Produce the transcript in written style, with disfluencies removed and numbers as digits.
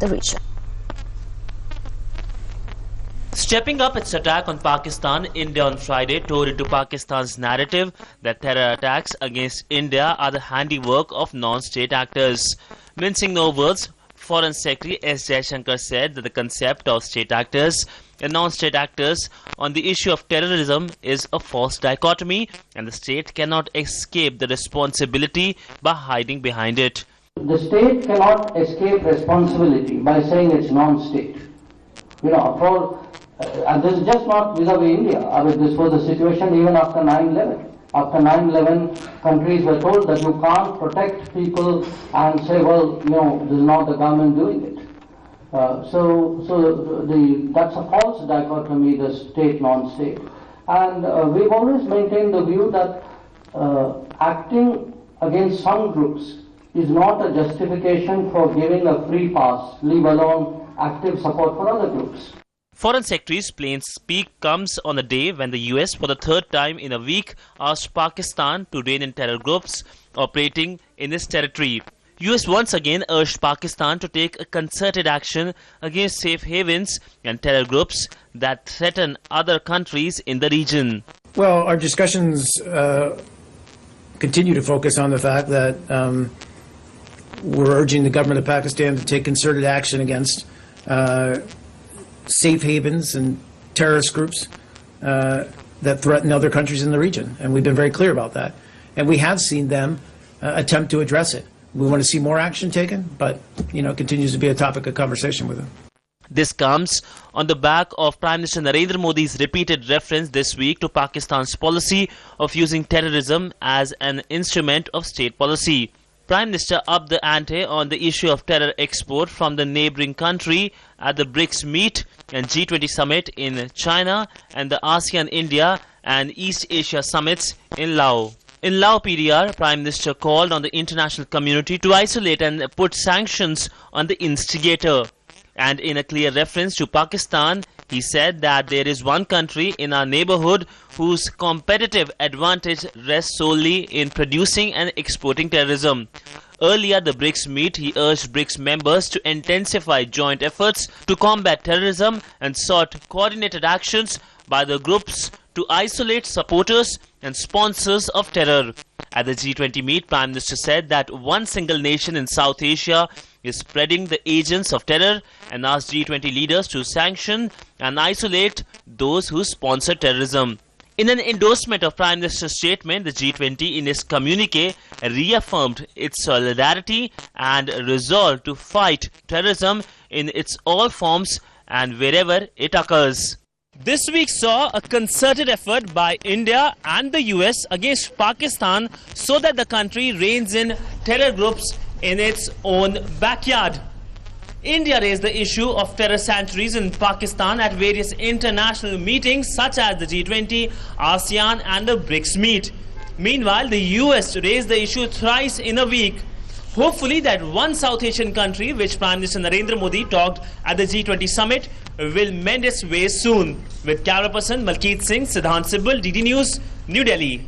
the region. Stepping up its attack on Pakistan, India on Friday tore into Pakistan's narrative that terror attacks against India are the handiwork of non-state actors. Mincing no words, Foreign Secretary S. Jaishankar said that the concept of state actors and non-state actors on the issue of terrorism is a false dichotomy, and the state cannot escape the responsibility by hiding behind it. The state cannot escape responsibility by saying it's non-state. And this is just not vis-a-vis India. I mean, this was the situation even after 9/11. After 9/11, countries were told that you can't protect people and say, well, this is not the government doing it. That's a false dichotomy, the state, non-state. And we've always maintained the view that acting against some groups is not a justification for giving a free pass, leave alone active support for other groups. Foreign Secretary's plain speak comes on a day when the US, for the third time in a week, asked Pakistan to rein in terror groups operating in its territory. US once again urged Pakistan to take a concerted action against safe havens and terror groups that threaten other countries in the region. Well, our discussions continue to focus on the fact that we're urging the government of Pakistan to take concerted action against safe havens and terrorist groups that threaten other countries in the region. And we've been very clear about that. And we have seen them attempt to address it. We want to see more action taken, but, it continues to be a topic of conversation with them. This comes on the back of Prime Minister Narendra Modi's repeated reference this week to Pakistan's policy of using terrorism as an instrument of state policy. Prime Minister upped the ante on the issue of terror export from the neighbouring country at the BRICS meet and G20 summit in China and the ASEAN India and East Asia summits in Laos. In Laos PDR, Prime Minister called on the international community to isolate and put sanctions on the instigator. And in a clear reference to Pakistan, he said that there is one country in our neighbourhood whose competitive advantage rests solely in producing and exporting terrorism. Earlier at the BRICS meet, he urged BRICS members to intensify joint efforts to combat terrorism and sought coordinated actions by the groups to isolate supporters and sponsors of terror. At the G20 meet, Prime Minister said that one single nation in South Asia is spreading the agents of terror and asked G20 leaders to sanction and isolate those who sponsor terrorism. In an endorsement of Prime Minister's statement, the G20 in its communique reaffirmed its solidarity and resolve to fight terrorism in its all forms and wherever it occurs. This week saw a concerted effort by India and the US against Pakistan so that the country reins in terror groups in its own backyard. India raised the issue of terror sanctuaries in Pakistan at various international meetings such as the G20, ASEAN and the BRICS meet. Meanwhile, the US raised the issue thrice in a week. Hopefully that one South Asian country, which Prime Minister Narendra Modi talked at the G20 summit, will mend its ways soon. With camera person Malkeet Singh, Siddhant Sibal, DD News, New Delhi.